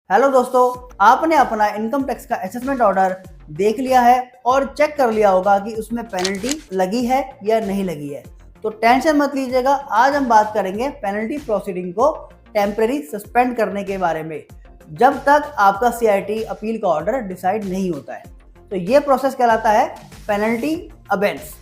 Hello दोस्तों, आपने अपना इनकम टैक्स का असेसमेंट ऑर्डर देख लिया है और चेक कर लिया होगा कि उसमें पेनल्टी लगी है या नहीं लगी है। तो टेंशन मत लीजिएगा, आज हम बात करेंगे पेनल्टी प्रोसीडिंग को टेम्परेरी सस्पेंड करने के बारे में, जब तक आपका सीआईटी अपील का ऑर्डर डिसाइड नहीं होता है। तो ये प्रोसेस कहलाता है पेनल्टी अबेंस।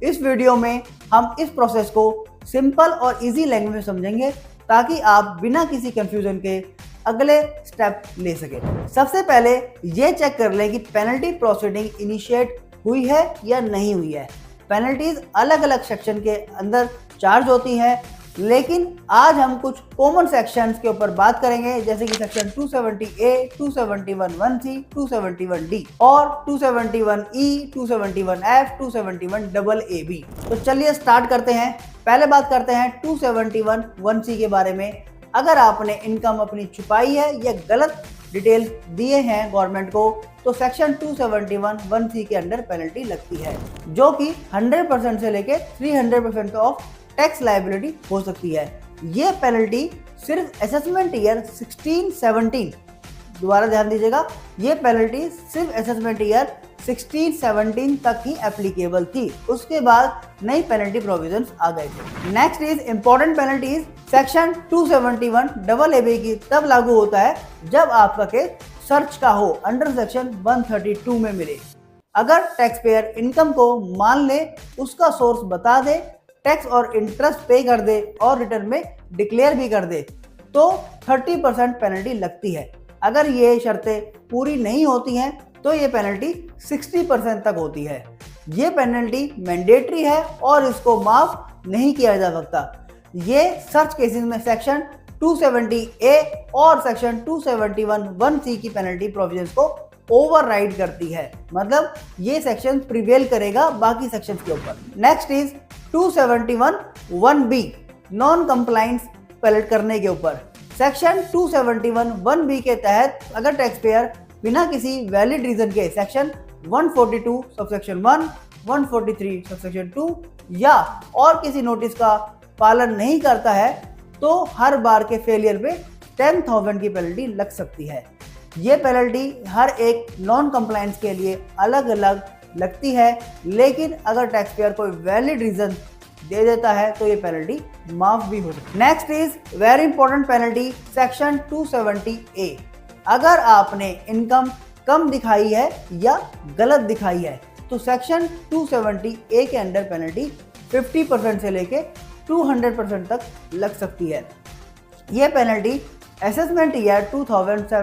इस वीडियो में हम इस प्रोसेस को सिंपल और इजी लैंग्वेज में समझेंगे ताकि आप बिना किसी कंफ्यूजन के अगले स्टेप ले सके। सबसे पहले ये चेक कर लें कि पेनल्टी प्रोसीडिंग इनिशिएट हुई है या नहीं हुई है। पेनल्टीज अलग अलग सेक्शन के अंदर चार्ज होती हैं, लेकिन आज हम कुछ कॉमन सेक्शंस के ऊपर बात करेंगे, जैसे कि सेक्शन 270A, 271(1)(c), 271D और 271E, 271F, 271AA। तो चलिए स्टार्ट करते हैं। पहले बात करते हैं 271(1)(c) के बारे में। अगर आपने इनकम अपनी छुपाई है या गलत डिटेल्स दिए हैं गवर्नमेंट को, तो सेक्शन 271(1)(c) के अंडर पेनल्टी लगती है, जो कि 100% से लेके 300% ऑफ टैक्स लायबिलिटी हो सकती है। ये पेनल्टी सिर्फ असेसमेंट ईयर 16-17, दोबारा ध्यान दीजिएगा, ये पेनल्टी सिर्फ असेसमेंट ईयर 16-17 तक ही एप्लीकेबल थी। उसके बाद नई पेनल्टी प्रोविजंस आ गए थे। Next is important penalties. Section 271(AA) की तब लागू होता है जब आपका केस सर्च का हो, अंडर सेक्शन 132 में मिले। अगर टैक्स पेयर इनकम को मान ले, उसका सोर्स बता दे, टैक्स और इंटरेस्ट पे कर दे और रिटर्न में डिक्लेयर भी कर दे, तो 30% पेनल्टी लगती है। अगर ये शर्तें पूरी नहीं होती हैं तो ये पेनल्टी 60% तक होती है। ये पेनल्टी मैंडेटरी है और इसको माफ नहीं किया जा सकता। ये सर्च केसेस में सेक्शन 270A और सेक्शन 271(1)(c) की पेनल्टी प्रोविजंस को ओवरराइड करती है, मतलब ये सेक्शन प्रिवेल करेगा बाकी सेक्शंस के ऊपर। Next is 271(1)(b) non compliance penalty करने के ऊपर। सेक्शन 271(1)(b) के तहत अगर टैक्स पेयर बिना किसी वैलिड रीजन के सेक्शन 142 सबसेक्शन 1, 143 सबसेक्शन 2 या और किसी नोटिस का पालन नहीं करता है, तो हर बार के फेलियर पे 10,000 की पेनल्टी लग सकती है। ये पेनल्टी हर एक नॉन कंप्लायंस के लिए अलग अलग लगती है, लेकिन अगर टैक्स पेयर कोई वैलिड रीजन दे देता है तो ये पेनल्टी माफ भी हो सकती है। Next is very important penalty, section 270A। अगर आपने इनकम कम दिखाई है या गलत दिखाई है, तो सेक्शन 270A के अंडर पेनल्टी 50% से लेके 200% तक लग सकती है। यह पेनल्टी असेसमेंट ईयर 2007